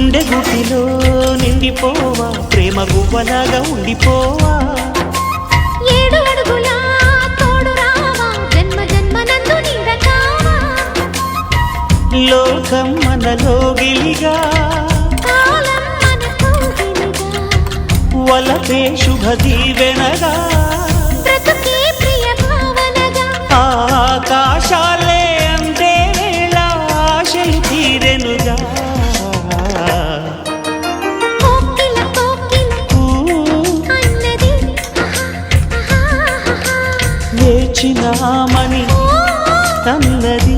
గుండె గుటిలో నిండిపోవా ప్రేమ గువ్వలాగా ఉండిపోవా 7 అడుగుల తోడు రావా జన్మ జన్మనందు నీడకావా లోకం మనలో గిలిగా కాలం మనతో గిలిగా వలపే శుభ దీవెనగా బ్రతుకే ప్రియ భావనగా ఆకాశాలే అందే వేళ ఆశలు తీరెనుగా కోకిల కోకిల అన్నది వేచినామని అన్నది